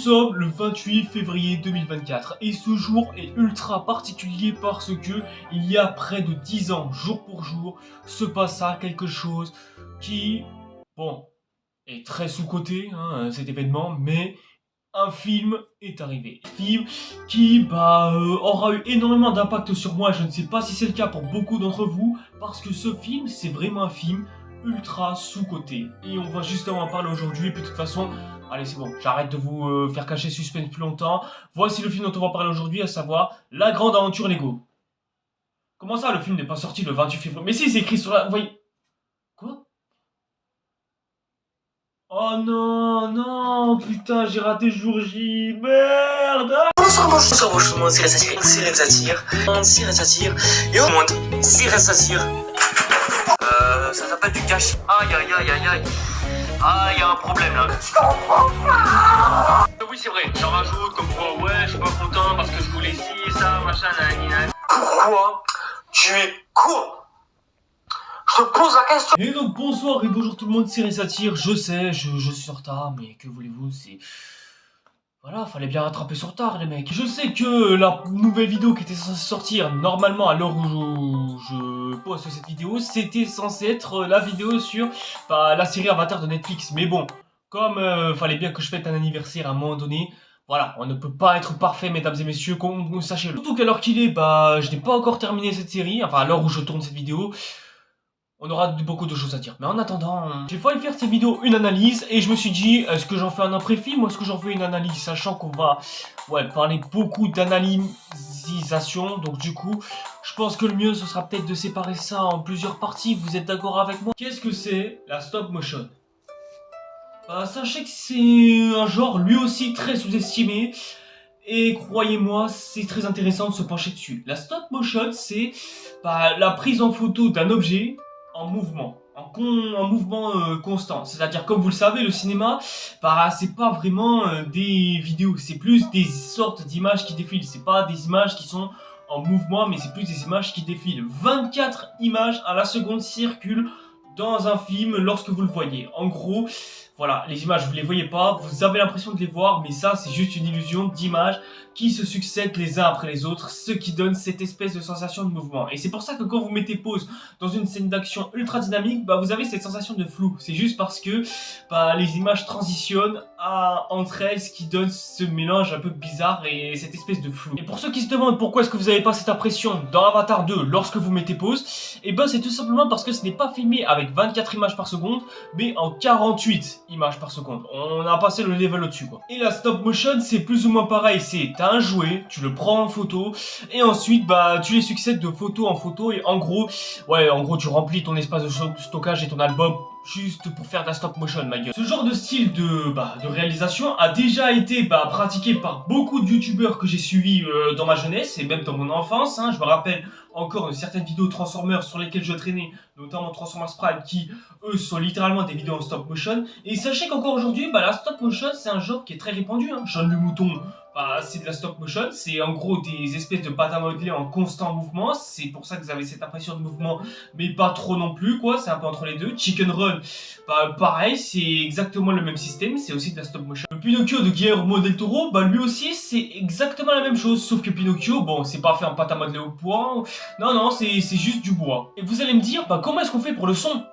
sommes le 28 février 2024 et ce jour est ultra particulier parce que il y a près de 10 ans, jour pour jour, se passa quelque chose qui, bon, est très sous-coté, hein, cet événement, mais un film est arrivé. Un film qui aura eu énormément d'impact sur moi, je ne sais pas si c'est le cas pour beaucoup d'entre vous, parce que ce film, c'est vraiment un film ultra sous-coté. Et on va justement en parler aujourd'hui, et puis de toute façon, allez c'est bon, j'arrête de vous faire cacher suspense plus longtemps. Voici le film dont on va parler aujourd'hui, à savoir La Grande Aventure Lego. Comment ça, le film n'est pas sorti le 28 février? Mais si, c'est écrit sur la... Vous voyez... Quoi? Oh non, non, putain, j'ai raté jour J, merde! Bonsoir, et au monde, ça s'appelle du cash. Aïe, aïe, aïe, aïe, aïe. Ah, il y a un problème là. Je comprends pas. Oui, c'est vrai, j'en rajoute comme quoi, ouais, je suis pas content parce que je voulais ci, ça, machin, nanana. Pourquoi tu es con? Je te pose la question. Et donc bonsoir et bonjour tout le monde, c'est Ressatir, je sais, je suis en retard, mais que voulez-vous, c'est... Voilà, fallait bien rattraper sur tard les mecs. Je sais que la nouvelle vidéo qui était censée sortir normalement à l'heure où je poste cette vidéo, c'était censé être la vidéo sur la série Avatar de Netflix. Mais bon, comme fallait bien que je fête un anniversaire à un moment donné, voilà, on ne peut pas être parfait mesdames et messieurs, sachez-le. Surtout qu'à l'heure qu'il est, je n'ai pas encore terminé cette série, enfin à l'heure où je tourne cette vidéo. On aura beaucoup de choses à dire. Mais en attendant, j'ai failli faire cette vidéo une analyse et je me suis dit, est-ce que j'en fais un après-film ou est-ce que j'en fais une analyse, sachant qu'on va parler beaucoup d'analysisation. Donc du coup, je pense que le mieux ce sera peut-être de séparer ça en plusieurs parties. Vous êtes d'accord avec moi? Qu'est-ce que c'est la stop motion? Sachez que c'est un genre lui aussi très sous-estimé. Et croyez-moi, c'est très intéressant de se pencher dessus. La stop motion, c'est la prise en photo d'un objet en mouvement, en mouvement constant. C'est-à-dire, comme vous le savez, le cinéma, c'est pas vraiment des vidéos, c'est plus des sortes d'images qui défilent. C'est pas des images qui sont en mouvement, mais c'est plus des images qui défilent. 24 images à la seconde circulent dans un film lorsque vous le voyez. En gros, voilà, les images, vous les voyez pas, vous avez l'impression de les voir, mais ça, c'est juste une illusion d'images qui se succèdent les uns après les autres, ce qui donne cette espèce de sensation de mouvement. Et c'est pour ça que quand vous mettez pause dans une scène d'action ultra dynamique, vous avez cette sensation de flou. C'est juste parce que les images transitionnent entre elles, ce qui donne ce mélange un peu bizarre et cette espèce de flou. Et pour ceux qui se demandent pourquoi est-ce que vous n'avez pas cette impression dans Avatar 2 lorsque vous mettez pause, c'est tout simplement parce que ce n'est pas filmé avec 24 images par seconde, mais en 48 images par seconde. On a passé le level au-dessus, quoi. Et la stop motion, c'est plus ou moins pareil. C'est, t'as un jouet, tu le prends en photo, et ensuite, tu les succèdes de photo en photo, et en gros, tu remplis ton espace de stockage et ton album juste pour faire de la stop motion, ma gueule. Ce genre de style de réalisation a déjà été pratiqué par beaucoup de youtubeurs que j'ai suivis dans ma jeunesse et même dans mon enfance. Je me rappelle encore de certaines vidéos Transformers sur lesquelles je traînais, notamment Transformers Prime, qui eux sont littéralement des vidéos en stop motion. Et sachez qu'encore aujourd'hui, la stop motion c'est un genre qui est très répandu. Sean le Mouton, c'est de la stop motion, c'est en gros des espèces de pâtes à modeler en constant mouvement. C'est pour ça que vous avez cette impression de mouvement, mais pas trop non plus, quoi. C'est un peu entre les deux. Chicken Run, pareil, c'est exactement le même système, c'est aussi de la stop motion. Le Pinocchio de Guillermo del Toro, lui aussi, c'est exactement la même chose, sauf que Pinocchio, c'est pas fait en pâte à modeler au poids. Non, c'est juste du bois. Et vous allez me dire, comment est-ce qu'on fait pour le son?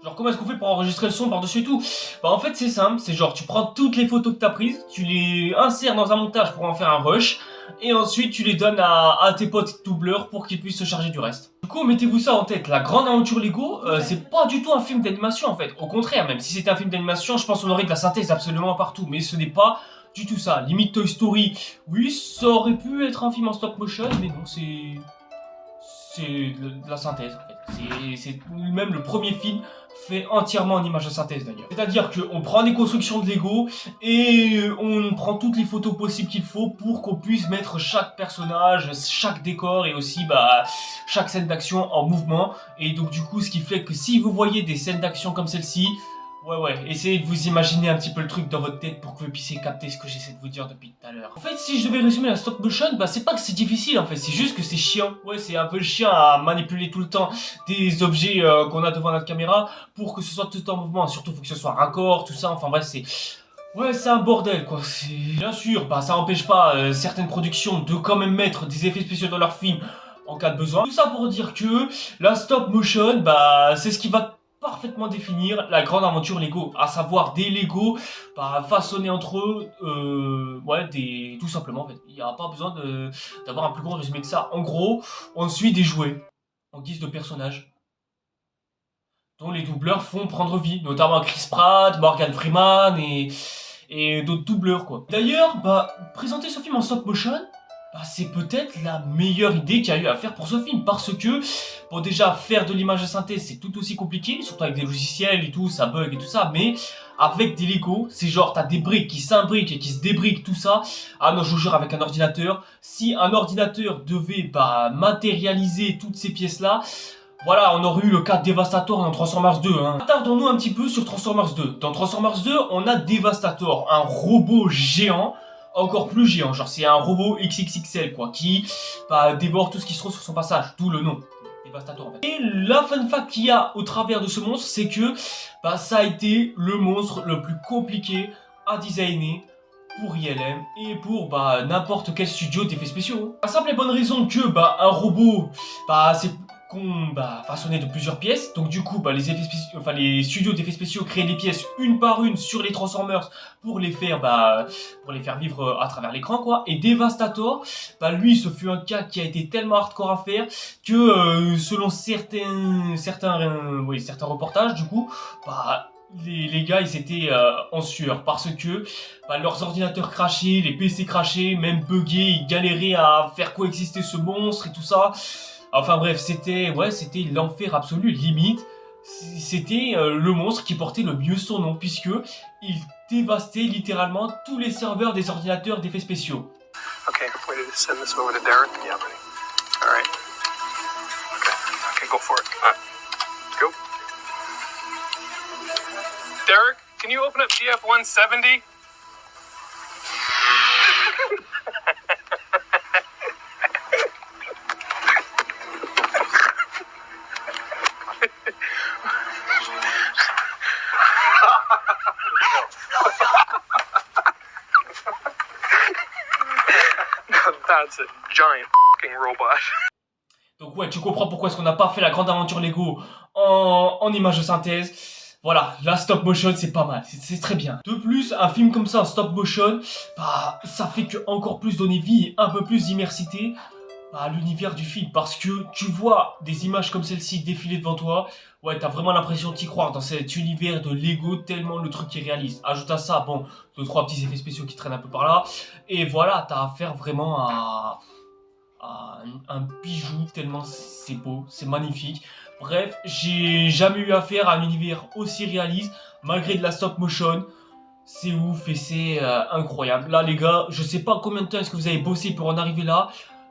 Genre, comment est-ce qu'on fait pour enregistrer le son par-dessus tout? En fait, c'est simple, c'est genre, tu prends toutes les photos que t'as prises, tu les insères dans un montage pour en faire un rush, et ensuite, tu les donnes à tes potes doubleurs pour qu'ils puissent se charger du reste. Du coup, mettez-vous ça en tête, La Grande Aventure Lego, c'est pas du tout un film d'animation, en fait. Au contraire, même si c'était un film d'animation, je pense qu'on aurait de la synthèse absolument partout, mais ce n'est pas du tout ça. Limite Toy Story, oui, ça aurait pu être un film en stop motion, mais non, c'est de la synthèse en fait. C'est même le premier film fait entièrement en image de synthèse d'ailleurs. C'est-à-dire qu'on prend des constructions de Lego et on prend toutes les photos possibles qu'il faut pour qu'on puisse mettre chaque personnage, chaque décor et aussi chaque scène d'action en mouvement. Et donc du coup ce qui fait que si vous voyez des scènes d'action comme celle-ci, essayez de vous imaginer un petit peu le truc dans votre tête pour que vous puissiez capter ce que j'essaie de vous dire depuis tout à l'heure. En fait, si je devais résumer la stop motion, c'est pas que c'est difficile en fait, c'est juste que c'est chiant. C'est un peu chiant à manipuler tout le temps des objets qu'on a devant notre caméra pour que ce soit tout en mouvement. Surtout, faut que ce soit raccord, tout ça, enfin bref, c'est... Ouais, c'est un bordel quoi. Bien sûr, bah ça empêche pas certaines productions de quand même mettre des effets spéciaux dans leurs films en cas de besoin. Tout ça pour dire que la stop motion, bah c'est ce qui va parfaitement définir la grande aventure Lego, à savoir des Lego bah, façonnés entre eux, tout simplement. En fait. Il n'y a pas besoin d'avoir un plus grand résumé que ça. En gros, on suit des jouets en guise de personnages dont les doubleurs font prendre vie, notamment Chris Pratt, Morgan Freeman et d'autres doubleurs quoi. D'ailleurs, bah présenter ce film en stop motion, bah, c'est peut-être la meilleure idée qu'il y a eu à faire pour ce film, parce que bon déjà faire de l'image de synthèse c'est tout aussi compliqué, surtout avec des logiciels et tout, ça bug et tout ça, mais avec des Lego, c'est genre t'as des briques qui s'imbriquent et qui se débriquent tout ça. Ah non, je vous jure, avec un ordinateur, si un ordinateur devait bah matérialiser toutes ces pièces là, voilà, on aurait eu le cas de Devastator dans Transformers 2. Hein. Attardons-nous un petit peu sur Transformers 2. Dans Transformers 2, on a Devastator, un robot géant, encore plus géant. Genre, c'est un robot XXXL, quoi, qui bah, dévore tout ce qui se trouve sur son passage. D'où le nom. Devastator, en fait. Et la fun fact qu'il y a au travers de ce monstre, c'est que bah, ça a été le monstre le plus compliqué à designer pour ILM et pour bah, n'importe quel studio d'effets spéciaux. La simple et bonne raison que bah, un robot, bah, c'est façonné de plusieurs pièces, donc du coup bah, les studios d'effets spéciaux créent les pièces une par une sur les Transformers pour les faire vivre à travers l'écran quoi. Et Devastator, bah lui ce fut un cas qui a été tellement hardcore à faire que selon certains reportages du coup bah les gars ils étaient en sueur parce que bah, leurs ordinateurs crachaient, les PC crachaient, même buggés, ils galéraient à faire coexister ce monstre et tout ça. Enfin bref, c'était l'enfer absolu, limite. C'était le monstre qui portait le mieux son nom, puisque il dévastait littéralement tous les serveurs des ordinateurs d'effets spéciaux. Okay, ready to send this over to Derek? Yeah, ready. All right. Okay, go for it. All right, let's go. Derek, can you open up GF 170? That's a giant fucking robot. Donc ouais, tu comprends pourquoi est-ce qu'on n'a pas fait la grande aventure Lego en image de synthèse. Voilà, la stop motion c'est pas mal, c'est très bien. De plus, un film comme ça en stop motion, bah ça fait que encore plus donner vie et un peu plus d'immersité à l'univers du film, parce que tu vois des images comme celle-ci défiler devant toi, ouais t'as vraiment l'impression d'y croire dans cet univers de Lego tellement le truc est réaliste. Ajoute à ça, bon, 2-3 petits effets spéciaux qui traînent un peu par là, et voilà, t'as affaire vraiment à un bijou tellement c'est beau, c'est magnifique. Bref, j'ai jamais eu affaire à un univers aussi réaliste, malgré de la stop motion. C'est ouf et c'est incroyable. Là les gars, je sais pas combien de temps est-ce que vous avez bossé pour en arriver là,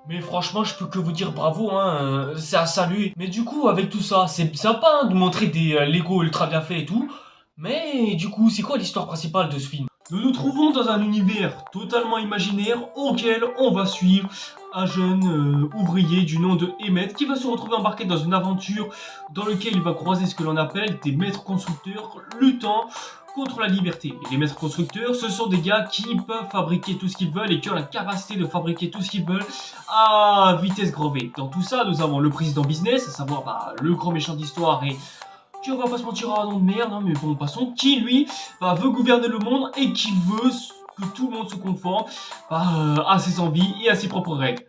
mais franchement, je peux que vous dire bravo, hein, c'est à saluer. Mais du coup, avec tout ça, c'est sympa hein, de montrer des Lego ultra bien faits et tout. Mais du coup, c'est quoi l'histoire principale de ce film? Nous nous trouvons dans un univers totalement imaginaire auquel on va suivre un jeune ouvrier du nom de Emmett qui va se retrouver embarqué dans une aventure dans laquelle il va croiser ce que l'on appelle des maîtres constructeurs luttant contre la liberté. Et les maîtres constructeurs, ce sont des gars qui peuvent fabriquer tout ce qu'ils veulent et qui ont la capacité de fabriquer tout ce qu'ils veulent à vitesse grand V. Dans tout ça, nous avons le président business, à savoir bah, le grand méchant d'histoire et qui, on va pas se mentir, un nom de merde, hein, mais bon, passons, qui lui bah, veut gouverner le monde et qui veut que tout le monde se conforme à ses envies et à ses propres règles.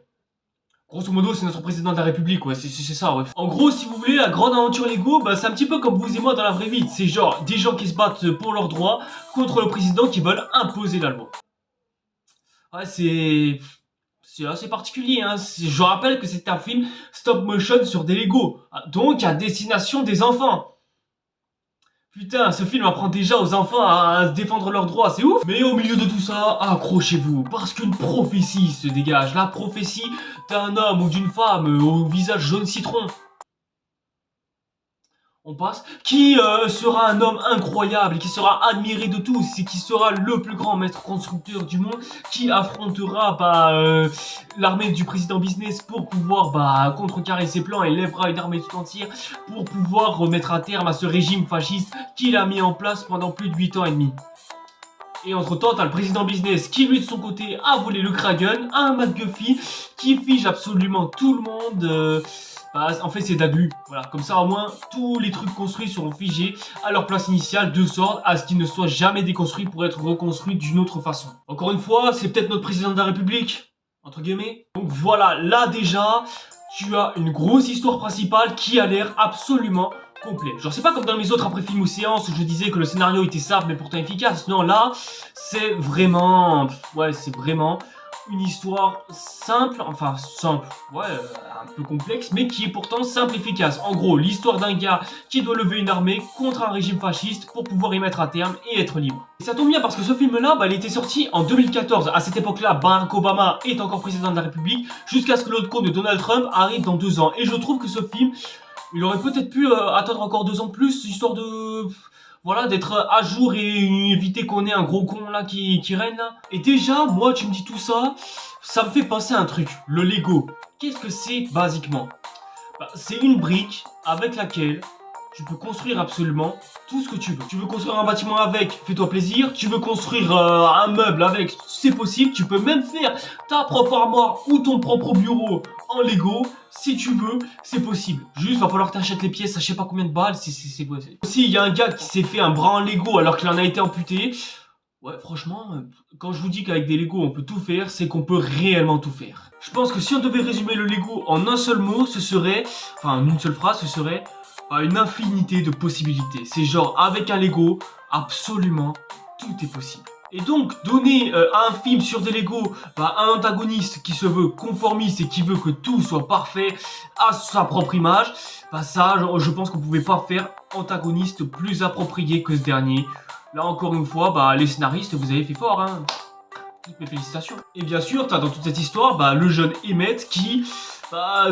Grosso modo, c'est notre président de la République, ouais, c'est ça, ouais. En gros, si vous voulez, la grande aventure Lego, bah, c'est un petit peu comme vous et moi dans la vraie vie. C'est genre des gens qui se battent pour leurs droits contre le président qui veulent imposer la loi. Ouais, c'est assez particulier, hein. Je rappelle que c'est un film stop motion sur des Lego, donc à destination des enfants. Putain, ce film apprend déjà aux enfants à se défendre leurs droits, c'est ouf. Mais au milieu de tout ça, accrochez-vous, parce qu'une prophétie se dégage. La prophétie d'un homme ou d'une femme au visage jaune citron. On passe. Qui sera un homme incroyable et qui sera admiré de tous et qui sera le plus grand maître constructeur du monde, qui affrontera l'armée du président business pour pouvoir contrecarrer ses plans et lèvera une armée tout entière pour pouvoir remettre un terme à ce régime fasciste qu'il a mis en place pendant plus de 8 ans et demi. Et entre-temps, t'as le président business qui, lui, de son côté, a volé le Kraken, un McGuffin qui fige absolument tout le monde. En fait, c'est d'abus. Voilà, comme ça, au moins, tous les trucs construits seront figés à leur place initiale, de sorte à ce qu'ils ne soient jamais déconstruits pour être reconstruits d'une autre façon. Encore une fois, c'est peut-être notre président de la République, entre guillemets. Donc voilà, là déjà, tu as une grosse histoire principale qui a l'air absolument complet. Genre c'est pas comme dans mes autres après films ou séances où je disais que le scénario était simple mais pourtant efficace. Non, là c'est vraiment une histoire simple, enfin simple, un peu complexe, mais qui est pourtant simple et efficace. En gros, l'histoire d'un gars qui doit lever une armée contre un régime fasciste pour pouvoir y mettre un terme et être libre. Et ça tombe bien parce que ce film-là, il était sorti en 2014. À cette époque-là, Barack Obama est encore président de la République, jusqu'à ce que l'autre con de Donald Trump arrive dans 2 ans. Et je trouve que ce film, il aurait peut-être pu attendre encore 2 ans de plus, histoire de... Voilà, d'être à jour et éviter qu'on ait un gros con là qui règne là. Et déjà, moi, tu me dis tout ça, ça me fait penser à un truc, le Lego. Qu'est-ce que c'est, basiquement? C'est une brique avec laquelle tu peux construire absolument tout ce que tu veux. Tu veux construire un bâtiment avec, fais-toi plaisir. Tu veux construire un meuble avec, c'est possible. Tu peux même faire ta propre armoire ou ton propre bureau en Lego. Si tu veux, c'est possible. Juste, va falloir que t'achètes les pièces à je sais pas combien de balles. C'est quoi? Aussi, il y a un gars qui s'est fait un bras en Lego alors qu'il en a été amputé. Ouais, franchement, quand je vous dis qu'avec des Lego on peut tout faire, c'est qu'on peut réellement tout faire. Je pense que si on devait résumer le Lego en un seul mot, ce serait, enfin en une seule phrase, ce serait une infinité de possibilités. C'est genre, avec un Lego, absolument tout est possible. Et donc, donner à un film sur des Lego un antagoniste qui se veut conformiste et qui veut que tout soit parfait à sa propre image, ça, je pense qu'on pouvait pas faire antagoniste plus approprié que ce dernier. Là, encore une fois, les scénaristes, vous avez fait fort, hein. Toutes mes félicitations. Et bien sûr, t'as dans toute cette histoire, le jeune Emmett qui...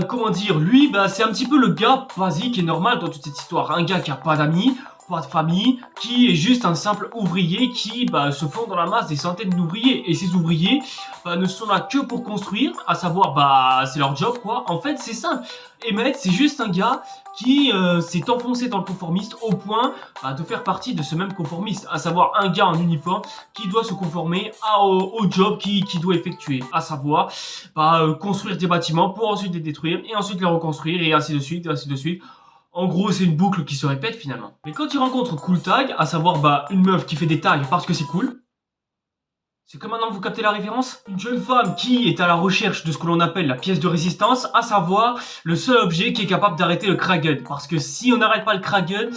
comment dire, lui, c'est un petit peu le gars basique et normal dans toute cette histoire. Un gars qui a pas d'amis, pas de famille, qui est juste un simple ouvrier qui se fond dans la masse des centaines d'ouvriers. Et ces ouvriers ne sont là que pour construire, à savoir, c'est leur job, quoi. En fait, c'est simple. Emmett, c'est juste un gars qui s'est enfoncé dans le conformiste au point de faire partie de ce même conformiste, à savoir un gars en uniforme qui doit se conformer au job qu'il doit effectuer, à savoir construire des bâtiments pour ensuite les détruire et ensuite les reconstruire et ainsi de suite et ainsi de suite. En gros, c'est une boucle qui se répète finalement. Mais quand il rencontre Cool Tag, à savoir une meuf qui fait des tags parce que c'est cool, c'est que maintenant vous captez la référence? Une jeune femme qui est à la recherche de ce que l'on appelle la pièce de résistance, à savoir le seul objet qui est capable d'arrêter le Kraken. Parce que si on n'arrête pas le Kraken,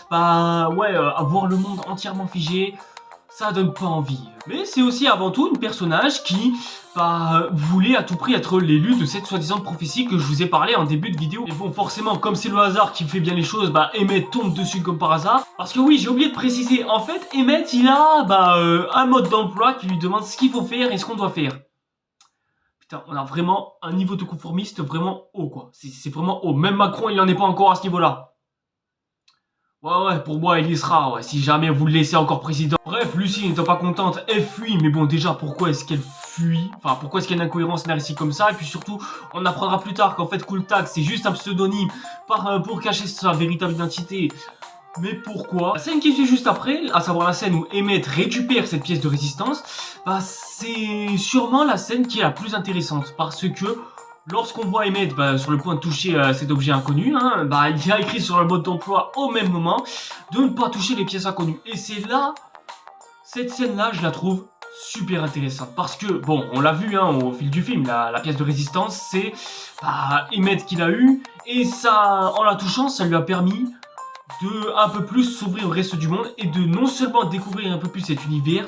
avoir le monde entièrement figé, ça donne pas envie. Mais c'est aussi avant tout une personnage qui voulait à tout prix être l'élu de cette soi-disant prophétie que je vous ai parlé en début de vidéo. Et bon, forcément, comme c'est le hasard qui fait bien les choses, Emmett tombe dessus comme par hasard. Parce que oui, j'ai oublié de préciser, en fait, Emmett, il a un mode d'emploi qui lui demande ce qu'il faut faire et ce qu'on doit faire. Putain, on a vraiment un niveau de conformiste vraiment haut, quoi. C'est vraiment haut. Même Macron, il n'en est pas encore à ce niveau-là. Ouais, pour moi, il y sera, si jamais vous le laissez encore président. Bref, Lucie n'étant pas contente, elle fuit, mais bon, déjà, pourquoi est-ce qu'elle fuit? Enfin, pourquoi est-ce qu'il y a une incohérence scénaristique comme ça? Et puis surtout, on apprendra plus tard qu'en fait, Cool Tag, c'est juste un pseudonyme pour cacher sa véritable identité. Mais pourquoi? La scène qui suit juste après, à savoir la scène où Emmett récupère cette pièce de résistance, c'est sûrement la scène qui est la plus intéressante, parce que lorsqu'on voit Emmett sur le point de toucher cet objet inconnu, il y a écrit sur le mode d'emploi au même moment de ne pas toucher les pièces inconnues. Et c'est là, cette scène-là, je la trouve super intéressante. Parce que, bon, on l'a vu au fil du film, la pièce de résistance, c'est Emmett qui l'a eu. Et ça, en la touchant, ça lui a permis de un peu plus s'ouvrir au reste du monde et de non seulement découvrir un peu plus cet univers,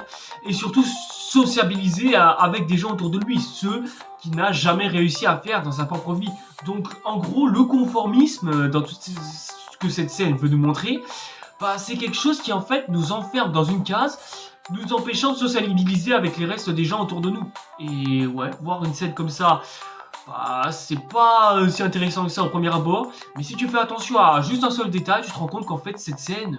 et surtout sociabiliser avec des gens autour de lui, ceux qu'il n'a jamais réussi à faire dans sa propre vie. Donc en gros, le conformisme dans tout ce que cette scène veut nous montrer, c'est quelque chose qui en fait nous enferme dans une case, nous empêchant de sociabiliser avec les restes des gens autour de nous. Et ouais, voir une scène comme ça, c'est pas si intéressant que ça au premier abord, mais si tu fais attention à juste un seul détail, tu te rends compte qu'en fait cette scène,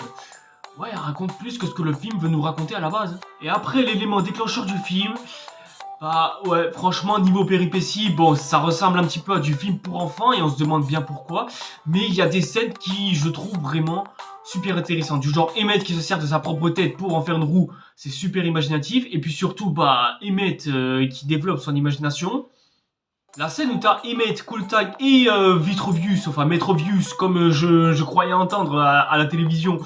elle raconte plus que ce que le film veut nous raconter à la base. Et après l'élément déclencheur du film, franchement niveau péripéties, bon, ça ressemble un petit peu à du film pour enfants et on se demande bien pourquoi, mais il y a des scènes qui, je trouve, vraiment super intéressant. Du genre Emmett qui se sert de sa propre tête pour en faire une roue, c'est super imaginatif. Et puis surtout, bah, Emmett qui développe son imagination. La scène où t'as Emmett, Coultag et Vitrovius, enfin Metrovius, comme je croyais entendre à la télévision,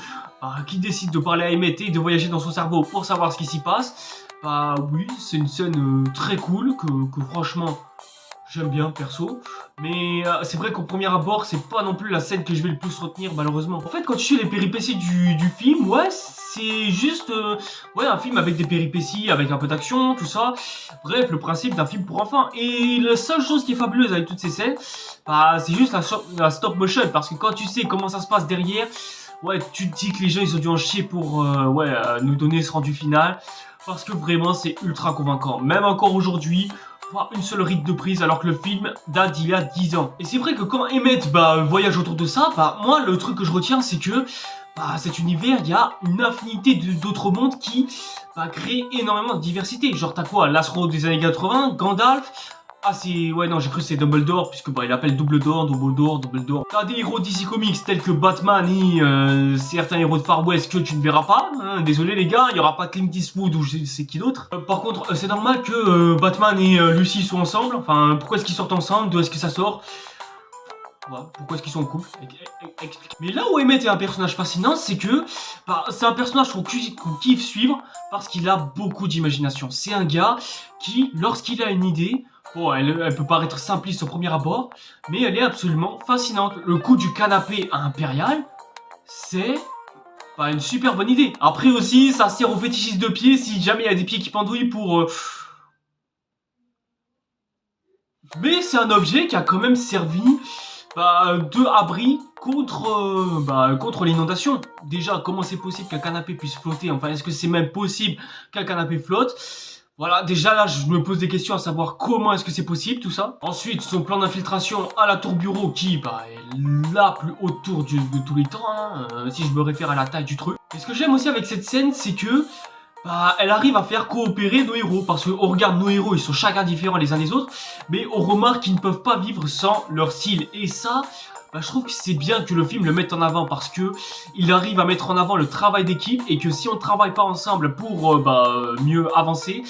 qui décide de parler à Emmett et de voyager dans son cerveau pour savoir ce qui s'y passe. Bah oui, c'est une scène très cool que franchement j'aime bien perso. Mais c'est vrai qu'au premier abord, c'est pas non plus la scène que je vais le plus retenir malheureusement. En fait, quand tu sais les péripéties du film, ouais, c'est juste ouais, un film avec des péripéties, avec un peu d'action, tout ça. Bref, le principe d'un film pour enfants. Et la seule chose qui est fabuleuse avec toutes ces scènes, bah, c'est juste la stop motion. Parce que quand tu sais comment ça se passe derrière, ouais, tu te dis que les gens ils ont dû en chier pour nous donner ce rendu final. Parce que vraiment, c'est ultra convaincant. Même encore aujourd'hui, pas une seule ride de prise alors que le film date d'il y a 10 ans. Et c'est vrai que quand Emmett voyage autour de ça, moi le truc que je retiens c'est que cet univers, il y a une infinité d'autres mondes qui créent énormément de diversité. Genre t'as quoi, l'astro des années 80, Gandalf. Ah c'est... Ouais non j'ai cru que c'est Dumbledore puisque il appelle Dumbledore. T'as des héros DC Comics tels que Batman et certains héros de Far West que tu ne verras pas. Hein. Désolé les gars, il n'y aura pas Clint Eastwood ou je sais qui d'autre. Par contre c'est normal que Batman et Lucy soient ensemble. Enfin pourquoi est-ce qu'ils sortent ensemble, d'où est-ce que ça sort? Ouais, pourquoi est-ce qu'ils sont en couple? Explique. Mais là où Emmett est un personnage fascinant, c'est que c'est un personnage qu'on kiffe suivre parce qu'il a beaucoup d'imagination. C'est un gars qui, lorsqu'il a une idée, bon, elle peut paraître simpliste au premier abord, mais elle est absolument fascinante. Le coup du canapé à Impérial, c'est une super bonne idée. Après aussi, ça sert aux fétichistes de pieds si jamais il y a des pieds qui pendouillent pour... Mais c'est un objet qui a quand même servi de abri contre l'inondation. Déjà, comment c'est possible qu'un canapé puisse flotter? Enfin, est-ce que c'est même possible qu'un canapé flotte? Voilà, déjà là, je me pose des questions à savoir comment est-ce que c'est possible tout ça. Ensuite, son plan d'infiltration à la tour bureau qui est la plus haute tour de tous les temps, hein, si je me réfère à la taille du truc. Et ce que j'aime aussi avec cette scène, c'est que elle arrive à faire coopérer nos héros. Parce qu'on regarde nos héros, ils sont chacun différents les uns des autres, mais on remarque qu'ils ne peuvent pas vivre sans leur style. Et ça... je trouve que c'est bien que le film le mette en avant parce que il arrive à mettre en avant le travail d'équipe et que si on ne travaille pas ensemble pour mieux avancer,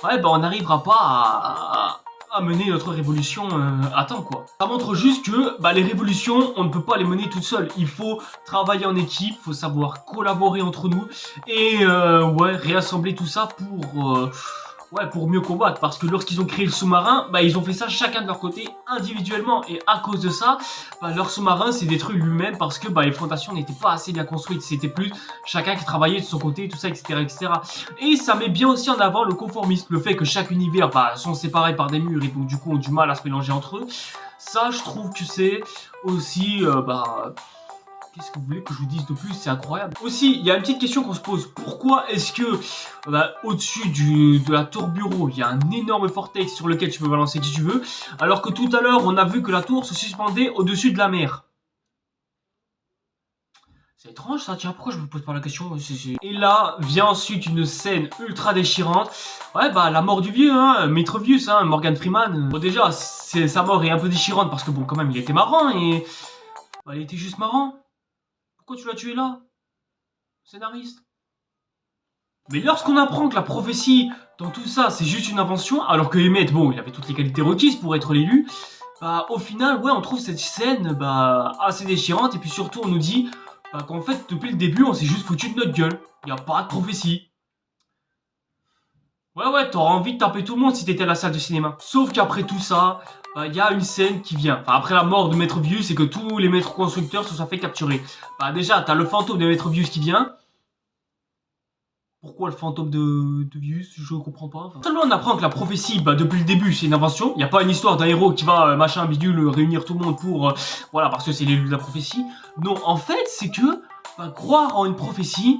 on n'arrivera pas à mener notre révolution à temps quoi. Ça montre juste que les révolutions, on ne peut pas les mener toutes seules. Il faut travailler en équipe, il faut savoir collaborer entre nous et réassembler tout ça pour mieux combattre, parce que lorsqu'ils ont créé le sous-marin, ils ont fait ça chacun de leur côté, individuellement, et à cause de ça, leur sous-marin s'est détruit lui-même, parce que les fondations n'étaient pas assez bien construites, c'était plus chacun qui travaillait de son côté, tout ça, etc., etc. Et ça met bien aussi en avant le conformisme, le fait que chaque univers sont séparés par des murs, et donc du coup ont du mal à se mélanger entre eux. Ça, je trouve que c'est aussi, qu'est-ce que vous voulez que je vous dise de plus? C'est incroyable. Aussi, il y a une petite question qu'on se pose. Pourquoi est-ce que au-dessus de la tour bureau, il y a un énorme vortex sur lequel tu peux balancer qui tu veux, alors que tout à l'heure, on a vu que la tour se suspendait au-dessus de la mer? C'est étrange ça, tiens, pourquoi je me pose pas la question? Et là, vient ensuite une scène ultra déchirante. Ouais, la mort du vieux, hein, Metrovius, hein, Morgan Freeman. Bon, déjà, sa mort est un peu déchirante parce que bon, quand même, il était marrant et... il était juste marrant. Pourquoi tu l'as tué là? Scénariste. Mais lorsqu'on apprend que la prophétie dans tout ça c'est juste une invention, alors que Emmett, il avait toutes les qualités requises pour être l'élu, au final, on trouve cette scène assez déchirante et puis surtout on nous dit qu'en fait depuis le début on s'est juste foutu de notre gueule. Il n'y a pas de prophétie. Ouais, t'auras envie de taper tout le monde si t'étais à la salle de cinéma. Sauf qu'après tout ça, il y a une scène qui vient. Enfin, après la mort de Metrovius, c'est que tous les maîtres constructeurs se sont fait capturer. Déjà, t'as le fantôme de Metrovius qui vient. Pourquoi le fantôme de Vius? Je comprends pas. Seulement on apprend que la prophétie, depuis le début, c'est une invention. Il n'y a pas une histoire d'un héros qui va, machin, bidule, réunir tout le monde pour... voilà, parce que c'est l'élu de la prophétie. Non, en fait, c'est que croire en une prophétie...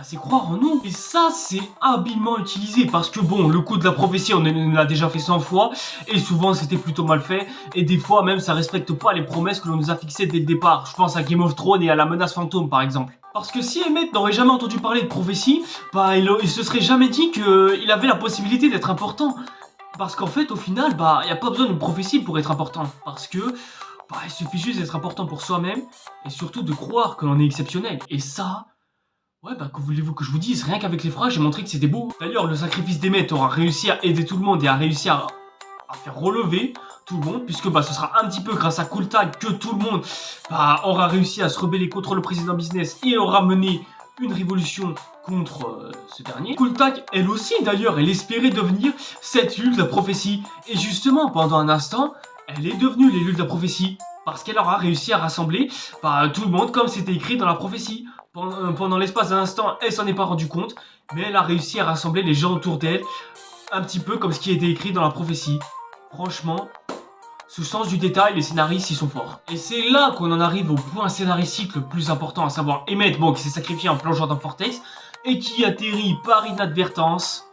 c'est croire en nous. Et ça, c'est habilement utilisé. Parce que bon, le coup de la prophétie, on l'a déjà fait 100 fois. Et souvent, c'était plutôt mal fait. Et des fois, même, ça respecte pas les promesses que l'on nous a fixées dès le départ. Je pense à Game of Thrones et à la menace fantôme, par exemple. Parce que si Emmett n'aurait jamais entendu parler de prophétie, il se serait jamais dit qu'il avait la possibilité d'être important. Parce qu'en fait, au final, il n'y a pas besoin d'une prophétie pour être important. Parce que... Bah, il suffit juste d'être important pour soi-même et surtout de croire que l'on est exceptionnel. Et ça, ouais, bah, que voulez-vous que je vous dise? Rien qu'avec les phrases, j'ai montré que c'était beau. D'ailleurs, le sacrifice d'Emmett aura réussi à aider tout le monde et à réussir à faire relever tout le monde, puisque bah, ce sera un petit peu grâce à Cool Tag que tout le monde bah, aura réussi à se rebeller contre le président business et aura mené une révolution contre ce dernier. Cool Tag, elle aussi d'ailleurs, elle espérait devenir cette Lune de la prophétie. Et justement, pendant un instant, elle est devenue l'élu de la prophétie. Parce qu'elle aura réussi à rassembler bah, tout le monde comme c'était écrit dans la prophétie. Pendant l'espace d'un instant, elle s'en est pas rendue compte, mais elle a réussi à rassembler les gens autour d'elle, un petit peu comme ce qui était écrit dans la prophétie. Franchement, ce sens du détail, les scénaristes, ils sont forts. Et c'est là qu'on en arrive au point scénaristique le plus important, à savoir Emmett, bon, qui s'est sacrifié en plongeant dans Vortex, et qui atterrit par inadvertance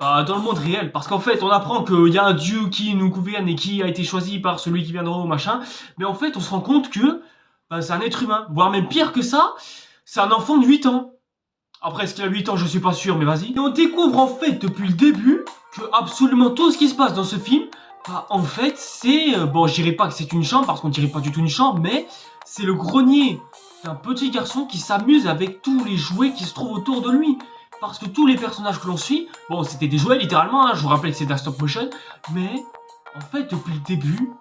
dans le monde réel. Parce qu'en fait, on apprend qu'il y a un dieu qui nous gouverne et qui a été choisi par celui qui viendra au machin, mais en fait, on se rend compte que bah, c'est un être humain, voire même pire que ça, c'est un enfant de 8 ans. Après, est-ce qu'il a 8 ans, je suis pas sûr, mais vas-y. Et on découvre en fait, depuis le début, que absolument tout ce qui se passe dans ce film, bah, en fait, c'est... bon, je dirais pas que c'est une chambre, parce qu'on dirait pas du tout une chambre, mais c'est le grenier d'un petit garçon qui s'amuse avec tous les jouets qui se trouvent autour de lui. Parce que tous les personnages que l'on suit, bon, c'était des jouets littéralement, hein, je vous rappelle que c'est de la stop motion, mais en fait, depuis le début,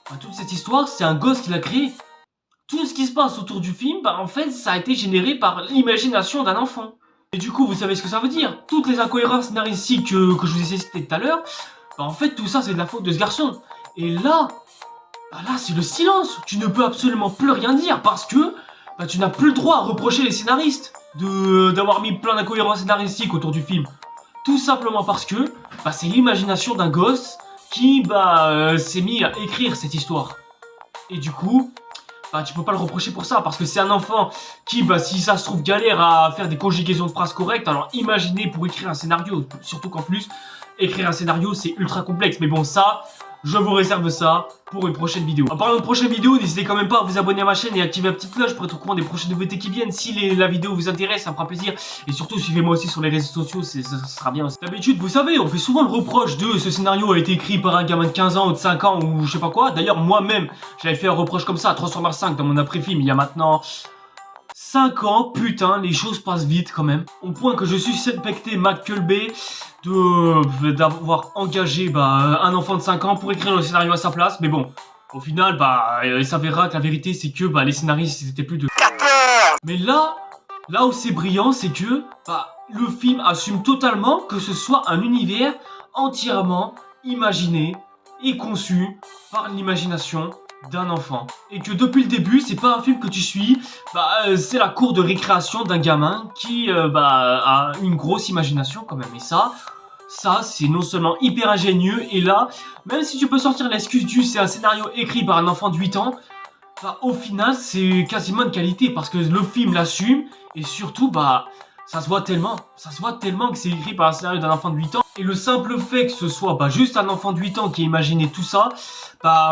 bah, toute cette histoire, c'est un gosse qui l'a créé. Tout ce qui se passe autour du film, bah, en fait, ça a été généré par l'imagination d'un enfant. Et du coup, vous savez ce que ça veut dire? Toutes les incohérences scénaristiques que je vous ai citées tout à l'heure, bah, en fait, tout ça, c'est de la faute de ce garçon. Et là, bah, là, c'est le silence. Tu ne peux absolument plus rien dire parce que bah, tu n'as plus le droit à reprocher les scénaristes d'avoir mis plein d'incohérences scénaristiques autour du film. Tout simplement parce que bah, c'est l'imagination d'un gosse qui s'est mis à écrire cette histoire. Et du coup, bah, tu peux pas le reprocher pour ça, parce que c'est un enfant qui, si ça se trouve, galère à faire des conjugaisons de phrases correctes. Alors imaginez pour écrire un scénario, surtout qu'en plus, écrire un scénario c'est ultra complexe. Mais bon, ça, je vous réserve ça pour une prochaine vidéo. En parlant de prochaine vidéo, n'hésitez quand même pas à vous abonner à ma chaîne et activer la petite cloche pour être au courant des prochaines nouveautés qui viennent. Si la vidéo vous intéresse, ça me fera plaisir. Et surtout, suivez-moi aussi sur les réseaux sociaux, ça sera bien. D'habitude, vous savez, on fait souvent le reproche de ce scénario a été écrit par un gamin de 15 ans ou de 5 ans ou je sais pas quoi. D'ailleurs, moi-même, j'avais fait un reproche comme ça à Transformers 5 dans mon après-film il y a maintenant 5 ans. Putain, les choses passent vite quand même. Au point que je suis suspecté McCulbey d'avoir engagé un enfant de 5 ans pour écrire le scénario à sa place. Mais bon, au final, il s'avérera que la vérité c'est que les scénaristes c'était plus de 14. Mais là où c'est brillant, c'est que le film assume totalement que ce soit un univers entièrement imaginé et conçu par l'imagination d'un enfant. Et que depuis le début, c'est pas un film que tu suis, c'est la cour de récréation d'un gamin qui a une grosse imagination quand même. Et ça c'est non seulement hyper ingénieux, et là, même si tu peux sortir l'excuse c'est un scénario écrit par un enfant de 8 ans, au final, c'est quasiment de qualité, parce que le film l'assume, et surtout, ça se voit tellement que c'est écrit par un scénario d'un enfant de 8 ans. Et le simple fait que ce soit juste un enfant de 8 ans qui a imaginé tout ça,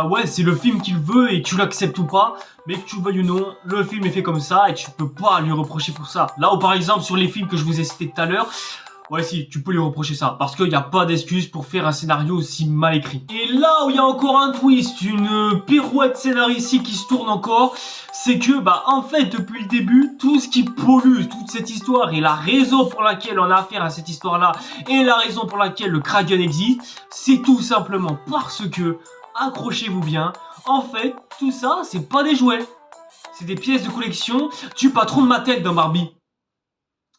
ouais, c'est le film qu'il veut et tu l'acceptes ou pas, mais que tu le veuilles ou non, le film est fait comme ça et tu peux pas lui reprocher pour ça. Là où par exemple sur les films que je vous ai cités tout à l'heure, ouais si, tu peux lui reprocher ça, parce qu'il n'y a pas d'excuse pour faire un scénario aussi mal écrit. Et là où il y a encore un twist, une pirouette scénaristique qui se tourne encore, c'est que en fait depuis le début, tout ce qui pollue toute cette histoire et la raison pour laquelle on a affaire à cette histoire là et la raison pour laquelle le Kraken existe, c'est tout simplement parce que, accrochez-vous bien, en fait tout ça c'est pas des jouets, c'est des pièces de collection du patron de Mattel dans Barbie.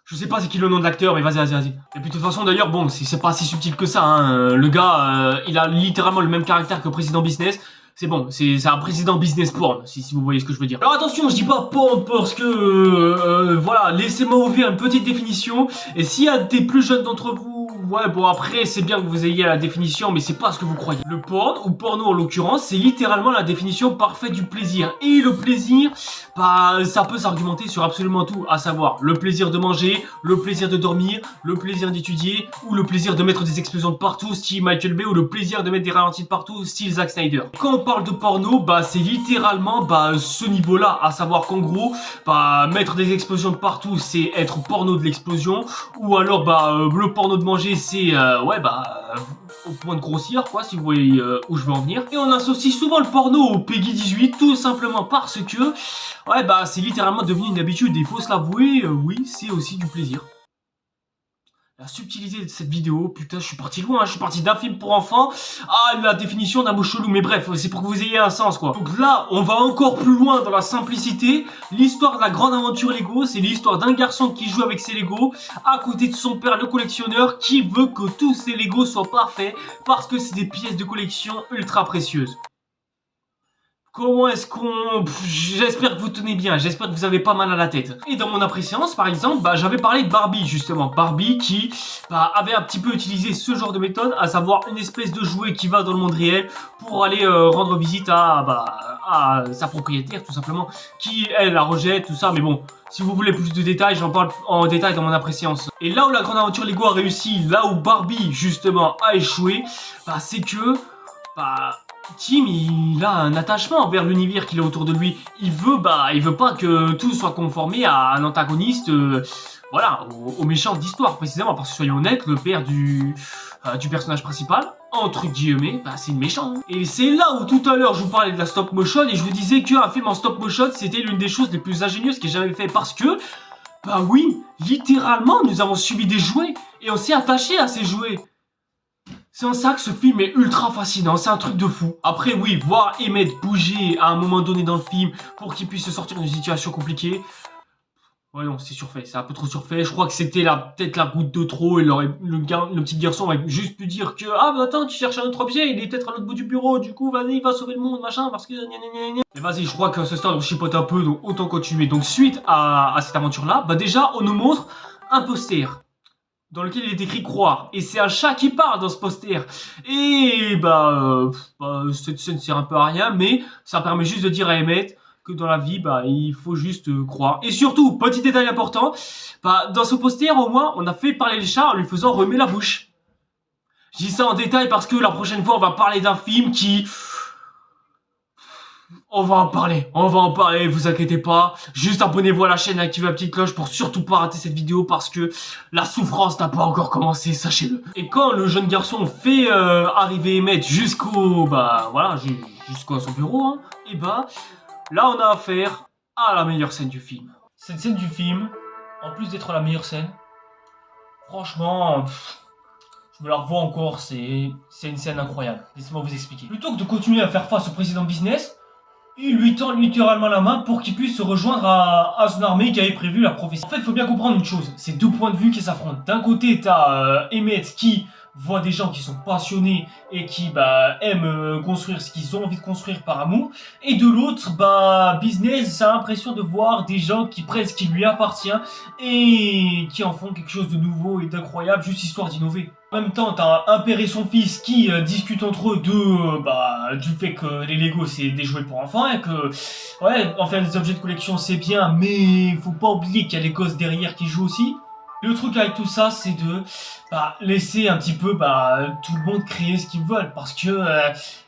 Je sais pas c'est qui le nom de l'acteur, mais vas-y. Et puis de toute façon d'ailleurs, bon, c'est pas si subtil que ça, hein. Le gars, il a littéralement le même caractère que Président Business. C'est bon, c'est un président business porn, si vous voyez ce que je veux dire. Alors attention, je dis pas porn parce que, voilà, laissez-moi ouvrir une petite définition. Et s'il y a des plus jeunes d'entre vous, ouais, bon après, c'est bien que vous ayez la définition, mais c'est pas ce que vous croyez. Le porn, ou porno en l'occurrence, c'est littéralement la définition parfaite du plaisir. Et le plaisir, ça peut s'argumenter sur absolument tout, à savoir le plaisir de manger, le plaisir de dormir, le plaisir d'étudier, ou le plaisir de mettre des explosions de partout, style Michael Bay, ou le plaisir de mettre des ralentis de partout, style Zack Snyder. Quand on parle de porno, c'est littéralement ce niveau-là, à savoir qu'en gros, mettre des explosions de partout, c'est être porno de l'explosion, ou alors le porno de manger, c'est au point de grossir, quoi, si vous voyez où je veux en venir. Et on associe souvent le porno au Peggy 18, tout simplement parce que, ouais, bah, c'est littéralement devenu une habitude. Et il faut se l'avouer, oui, c'est aussi du plaisir. La subtilité de cette vidéo, putain, je suis parti loin, je suis parti d'un film pour enfants à la définition d'un mot chelou, mais bref, c'est pour que vous ayez un sens, quoi. Donc là, on va encore plus loin dans la simplicité. L'histoire de la grande aventure Lego, c'est l'histoire d'un garçon qui joue avec ses Lego, à côté de son père, le collectionneur, qui veut que tous ses Lego soient parfaits, parce que c'est des pièces de collection ultra précieuses. Comment est-ce qu'on... J'espère que vous tenez bien, j'espère que vous avez pas mal à la tête. Et dans mon appréciance, par exemple, bah, j'avais parlé de Barbie, justement. Barbie qui avait un petit peu utilisé ce genre de méthode, à savoir une espèce de jouet qui va dans le monde réel pour aller rendre visite à sa propriétaire, tout simplement, qui, elle, la rejette, tout ça. Mais bon, si vous voulez plus de détails, j'en parle en détail dans mon appréciance. Et là où la grande aventure Lego a réussi, là où Barbie, justement, a échoué, bah, c'est que... Tim, il a un attachement envers l'univers qu'il a autour de lui. Il veut pas que tout soit conformé à un antagoniste, voilà, au méchant d'histoire, précisément. Parce que soyons honnêtes, le père du personnage principal, entre guillemets, c'est le méchant. Et c'est là où tout à l'heure je vous parlais de la stop motion et je vous disais qu'un film en stop motion, c'était l'une des choses les plus ingénieuses que j'avais fait parce que, bah oui, littéralement, nous avons suivi des jouets et on s'est attaché à ces jouets. C'est en ça que ce film est ultra fascinant, c'est un truc de fou. Après oui, voir Emmett bouger à un moment donné dans le film pour qu'il puisse se sortir d'une situation compliquée, ouais non, c'est surfait, c'est un peu trop surfait. Je crois que c'était peut-être la goutte de trop et le petit garçon aurait juste pu dire que ah bah attends, tu cherches un autre objet, il est peut-être à l'autre bout du bureau, du coup vas-y, va sauver le monde, machin, parce que Et vas-y, je crois qu'à ce stade on chipote un peu, donc autant continuer. Donc suite à cette aventure-là, bah déjà on nous montre un poster dans lequel il est écrit croire. Et c'est un chat qui parle dans ce poster. Et cette scène sert un peu à rien, mais ça permet juste de dire à Emmett que dans la vie, il faut juste croire. Et surtout, petit détail important, dans ce poster, au moins, on a fait parler le chat en lui faisant remuer la bouche. Je dis ça en détail parce que la prochaine fois, on va parler d'un film qui... On va en parler, vous inquiétez pas. Juste abonnez-vous à la chaîne et activez la petite cloche pour surtout pas rater cette vidéo parce que la souffrance n'a pas encore commencé, sachez-le. Et quand le jeune garçon fait arriver Emmett jusqu'au son bureau, hein, et là on a affaire à la meilleure scène du film. Cette scène du film, en plus d'être la meilleure scène, franchement, je me la revois encore, c'est une scène incroyable. Laissez-moi vous expliquer. Plutôt que de continuer à faire face au président business, il lui tend littéralement la main pour qu'il puisse se rejoindre à son armée qui avait prévu la prophétie. En fait, il faut bien comprendre une chose, c'est deux points de vue qui s'affrontent. D'un côté, t'as Emmett qui voit des gens qui sont passionnés et qui aiment construire ce qu'ils ont envie de construire par amour. Et de l'autre, Business a l'impression de voir des gens qui prennent ce qui lui appartient et qui en font quelque chose de nouveau et d'incroyable, juste histoire d'innover. En même temps, t'as un père et son fils qui discutent entre eux du fait que les Lego c'est des jouets pour enfants et que, ouais, en faire des objets de collection c'est bien, mais faut pas oublier qu'il y a les gosses derrière qui jouent aussi. Le truc avec tout ça, c'est de laisser un petit peu tout le monde créer ce qu'ils veulent, parce que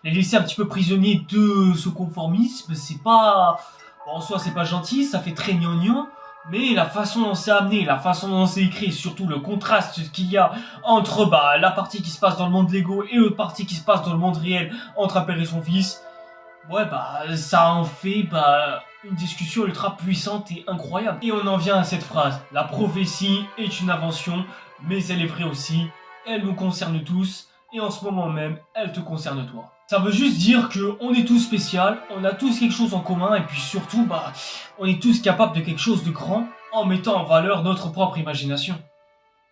les laisser un petit peu prisonniers de ce conformisme, c'est pas... en soi, c'est pas gentil, ça fait très gnangnan. Mais la façon dont c'est amené, la façon dont c'est écrit, surtout le contraste qu'il y a entre la partie qui se passe dans le monde Lego et l'autre partie qui se passe dans le monde réel entre un père et son fils, ouais ça en fait une discussion ultra puissante et incroyable. Et on en vient à cette phrase, la prophétie est une invention, mais elle est vraie aussi, elle nous concerne tous, et en ce moment même, elle te concerne toi. Ça veut juste dire qu'on est tous spécial, on a tous quelque chose en commun, et puis surtout, on est tous capables de quelque chose de grand en mettant en valeur notre propre imagination.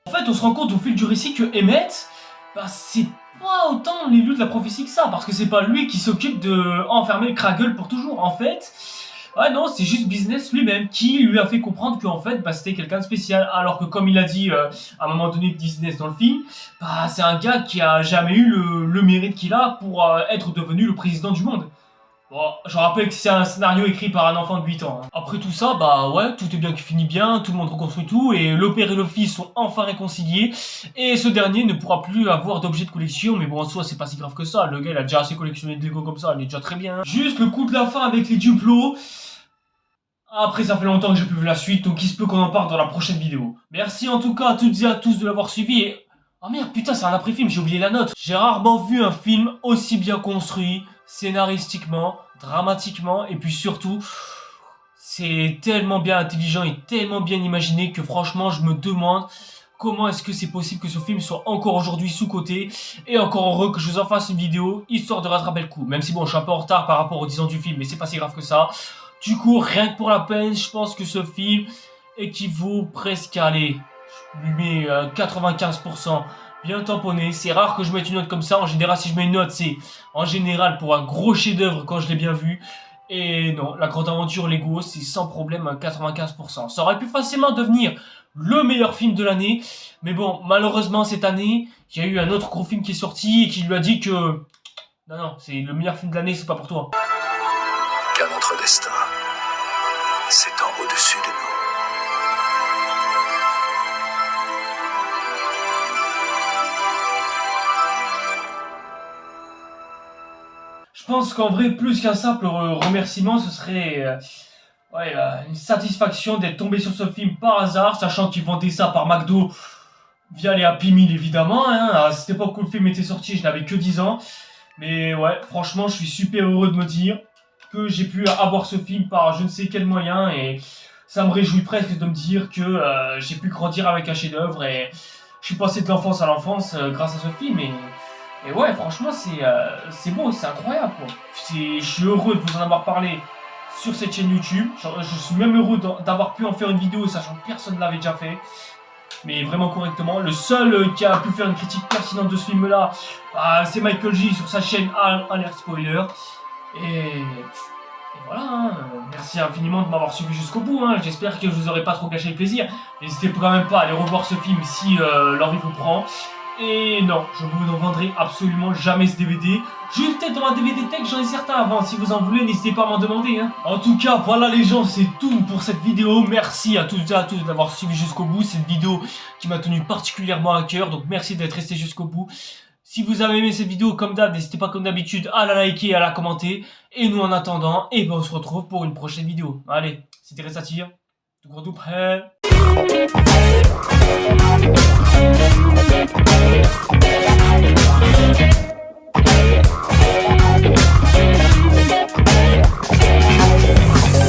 En fait, on se rend compte au fil du récit que Emmett, c'est pas autant l'élu de la prophétie que ça, parce que c'est pas lui qui s'occupe de enfermer le Kraggle pour toujours. En fait, ouais non, c'est juste Business lui-même qui lui a fait comprendre qu'en fait, c'était quelqu'un de spécial. Alors que comme il a dit à un moment donné Business dans le film, c'est un gars qui a jamais eu le mérite qu'il a pour être devenu le président du monde. Bon, je rappelle que c'est un scénario écrit par un enfant de 8 ans. Hein. Après tout ça, ouais, tout est bien qui finit bien, tout le monde reconstruit tout, et le père et le fils sont enfin réconciliés, et ce dernier ne pourra plus avoir d'objets de collection, mais bon, en soi, c'est pas si grave que ça, le gars, il a déjà assez collectionné de Lego comme ça, il est déjà très bien. Juste le coup de la fin avec les duplos. Après, ça fait longtemps que j'ai plus vu la suite, donc il se peut qu'on en parle dans la prochaine vidéo. Merci en tout cas à toutes et à tous de l'avoir suivi, et Oh merde, putain, c'est un après-film, j'ai oublié la note. J'ai rarement vu un film aussi bien construit, scénaristiquement, dramatiquement, et puis surtout, c'est tellement bien intelligent et tellement bien imaginé que franchement, je me demande comment est-ce que c'est possible que ce film soit encore aujourd'hui sous-coté, et encore heureux que je vous en fasse une vidéo, histoire de rattraper le coup. Même si bon, je suis un peu en retard par rapport aux 10 ans du film, mais c'est pas si grave que ça. Du coup, rien que pour la peine, je pense que ce film équivaut presque à, allez, je lui mets 95% bien tamponné. C'est rare que je mette une note comme ça. En général, si je mets une note, c'est en général pour un gros chef-d'œuvre quand je l'ai bien vu. Et non, La Grande Aventure Lego, c'est sans problème un 95%. Ça aurait pu facilement devenir le meilleur film de l'année. Mais bon, malheureusement, cette année, il y a eu un autre gros film qui est sorti et qui lui a dit que... Non, non, c'est le meilleur film de l'année, c'est pas pour toi. Car notre destin s'étend au-dessus de nous. Je pense qu'en vrai, plus qu'un simple remerciement, ce serait une satisfaction d'être tombé sur ce film par hasard, sachant qu'ils vendaient ça par McDo via les Happy Meal évidemment. Hein. À cette époque où le film était sorti, je n'avais que 10 ans. Mais ouais, franchement, je suis super heureux de me dire que j'ai pu avoir ce film par je ne sais quel moyen. Et ça me réjouit presque de me dire que j'ai pu grandir avec un chef-d'œuvre. Et je suis passé de l'enfance à l'enfance grâce à ce film. Et ouais, franchement, c'est beau, c'est incroyable, quoi. Je suis heureux de vous en avoir parlé sur cette chaîne YouTube. Je suis même heureux d'avoir pu en faire une vidéo, sachant que personne ne l'avait déjà fait. Mais vraiment correctement. Le seul qui a pu faire une critique pertinente de ce film-là, c'est Michael J sur sa chaîne Alert Spoiler. Et voilà, hein. Merci infiniment de m'avoir suivi jusqu'au bout. Hein. J'espère que je vous aurai pas trop gâché le plaisir. N'hésitez quand même pas à aller revoir ce film si l'envie vous prend. Et non, je vous ne vendrai absolument jamais ce DVD. Juste peut-être dans un DVD tech, j'en ai certains avant. Si vous en voulez, n'hésitez pas à m'en demander. Hein. En tout cas, voilà les gens, c'est tout pour cette vidéo. Merci à toutes et à tous d'avoir suivi jusqu'au bout. C'est une vidéo qui m'a tenu particulièrement à cœur. Donc merci d'être resté jusqu'au bout. Si vous avez aimé cette vidéo, comme d'hab, n'hésitez pas comme d'habitude à la liker et à la commenter. Et nous en attendant, on se retrouve pour une prochaine vidéo. Allez, c'était Restatier. Tout gros tout prêt.